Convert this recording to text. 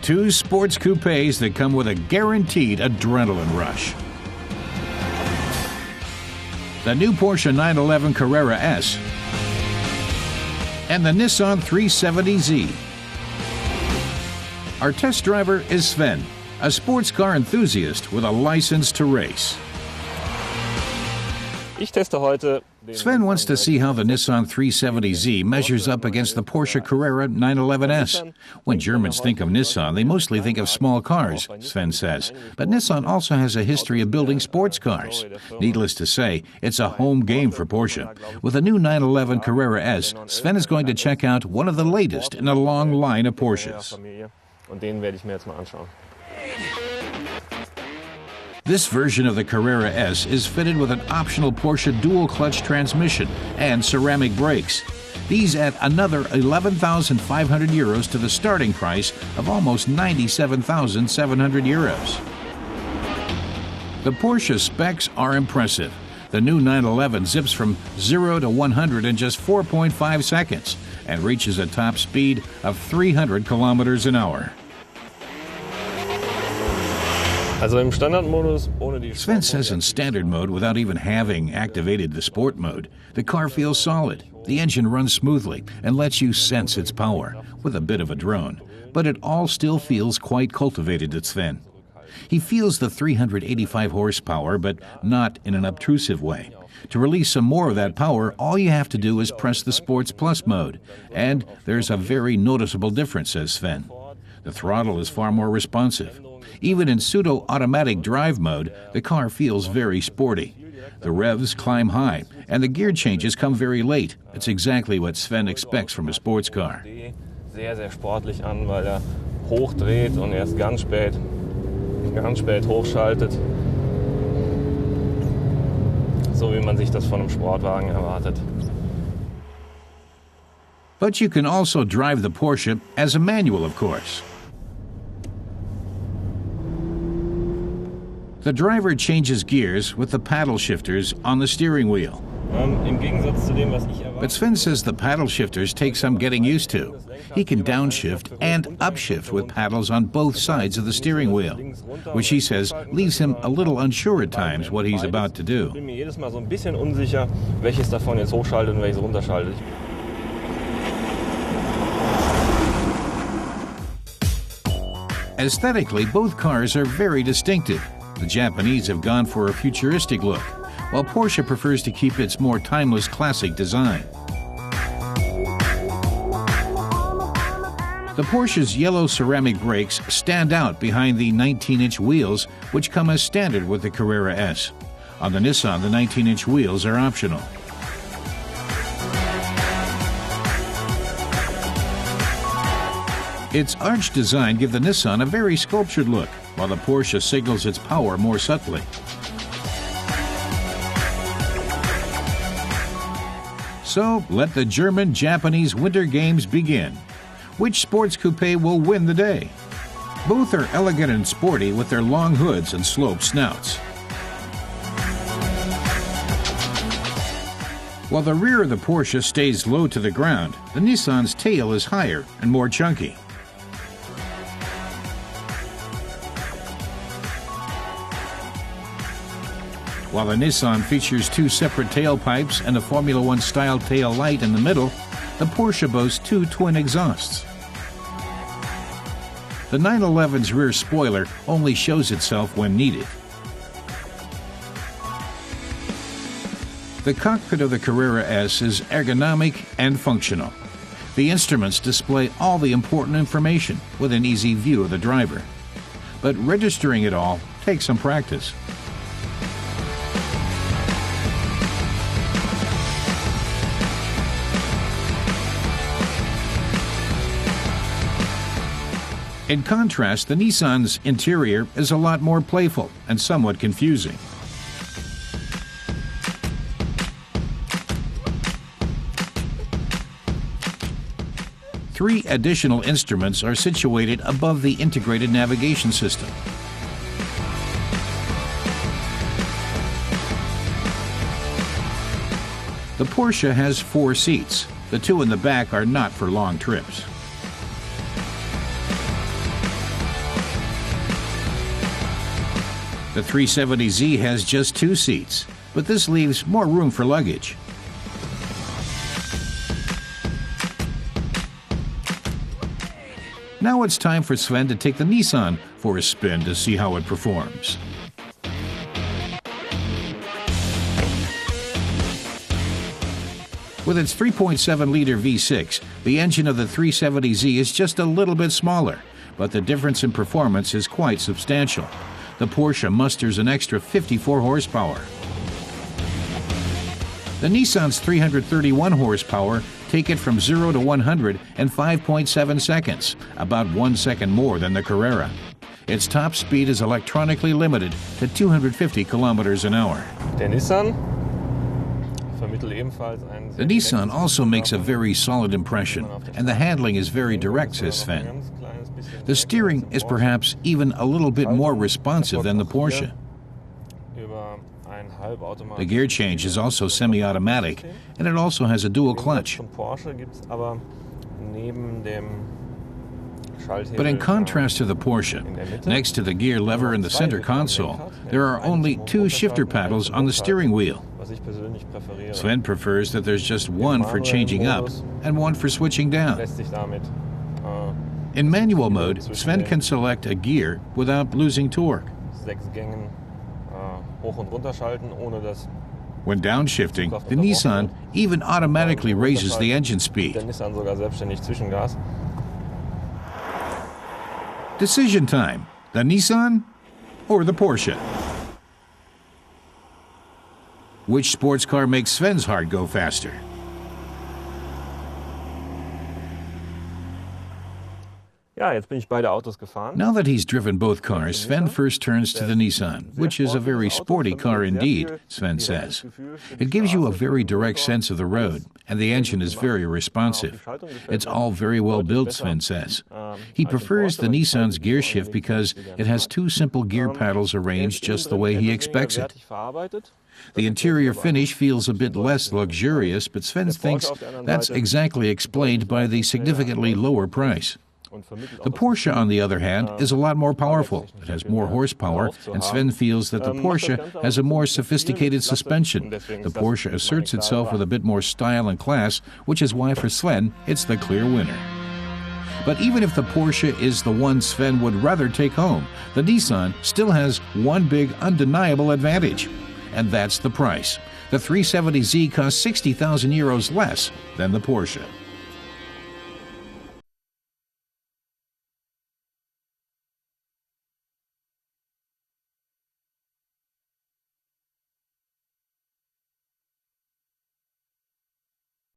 Two sports coupes that come with a guaranteed adrenaline rush. The new Porsche 911 Carrera S and the Nissan 370Z. Our test driver is Sven, a sports car enthusiast with a license to race. Sven wants to see how the Nissan 370Z measures up against the Porsche Carrera 911S. When Germans think of Nissan, they mostly think of small cars, Sven says. But Nissan also has a history of building sports cars. Needless to say, it's a home game for Porsche. With the new 911 Carrera S, Sven is going to check out one of the latest in a long line of Porsches. This version of the Carrera S is fitted with an optional Porsche dual-clutch transmission and ceramic brakes. These add another 11,500 euros to the starting price of almost 97,700 euros. The Porsche specs are impressive. The new 911 zips from 0 to 100 in just 4.5 seconds and reaches a top speed of 300 kilometers an hour. Sven says in standard mode, without even having activated the sport mode, the car feels solid. The engine runs smoothly and lets you sense its power, with a bit of a drone. But it all still feels quite cultivated to Sven. He feels the 385 horsepower, but not in an obtrusive way. To release some more of that power, all you have to do is press the Sports Plus mode. And there's a very noticeable difference, says Sven. The throttle is far more responsive. Even in pseudo-automatic drive mode, the car feels very sporty. The revs climb high, and the gear changes come very late. It's exactly what Sven expects from a sports car. Sehr sportlich an, weil hochdreht und erst ganz spät hochschaltet. So wie man sich das von einem Sportwagen erwartet. But you can also drive the Porsche as a manual, of course. The driver changes gears with the paddle shifters on the steering wheel. But Sven says the paddle shifters take some getting used to. He can downshift and upshift with paddles on both sides of the steering wheel, which he says leaves him a little unsure at times what he's about to do. Aesthetically, both cars are very distinctive. The Japanese have gone for a futuristic look, while Porsche prefers to keep its more timeless classic design. The Porsche's yellow ceramic brakes stand out behind the 19-inch wheels, which come as standard with the Carrera S. On the Nissan, the 19-inch wheels are optional. Its arched design gives the Nissan a very sculptured look, while the Porsche signals its power more subtly. So, let the German-Japanese Winter Games begin. Which sports coupe will win the day? Both are elegant and sporty with their long hoods and sloped snouts. While the rear of the Porsche stays low to the ground, the Nissan's tail is higher and more chunky. While the Nissan features two separate tailpipes and a Formula One style tail light in the middle, the Porsche boasts two twin exhausts. The 911's rear spoiler only shows itself when needed. The cockpit of the Carrera S is ergonomic and functional. The instruments display all the important information with an easy view of the driver. But registering it all takes some practice. In contrast, the Nissan's interior is a lot more playful and somewhat confusing. Three additional instruments are situated above the integrated navigation system. The Porsche has 4 seats. The 2 in the back are not for long trips. The 370Z has just 2 seats, but this leaves more room for luggage. Now it's time for Sven to take the Nissan for a spin to see how it performs. With its 3.7-liter V6, the engine of the 370Z is just a little bit smaller, but the difference in performance is quite substantial. The Porsche musters an extra 54 horsepower. The Nissan's 331 horsepower take it from 0 to 100 in 5.7 seconds, about 1 second more than the Carrera. Its top speed is electronically limited to 250 kilometers an hour. The Nissan also makes a very solid impression, and the handling is very direct, says Sven. The steering is perhaps even a little bit more responsive than the Porsche. The gear change is also semi-automatic, and it also has a dual clutch. But in contrast to the Porsche, next to the gear lever in the center console, there are only 2 shifter paddles on the steering wheel. Sven prefers that there's just one for changing up and one for switching down. In manual mode, Sven can select a gear without losing torque. When downshifting, the Nissan even automatically raises the engine speed. Decision time: the Nissan or the Porsche? Which sports car makes Sven's heart go faster? Now that he's driven both cars, Sven first turns to the Nissan, which is a very sporty car indeed, Sven says. It gives you a very direct sense of the road, and the engine is very responsive. It's all very well built, Sven says. He prefers the Nissan's gear shift because it has 2 simple gear paddles arranged just the way he expects it. The interior finish feels a bit less luxurious, but Sven thinks that's exactly explained by the significantly lower price. The Porsche, on the other hand, is a lot more powerful. It has more horsepower, and Sven feels that the Porsche has a more sophisticated suspension. The Porsche asserts itself with a bit more style and class, which is why for Sven, it's the clear winner. But even if the Porsche is the one Sven would rather take home, the Nissan still has one big undeniable advantage, and that's the price. The 370Z costs 60,000 euros less than the Porsche.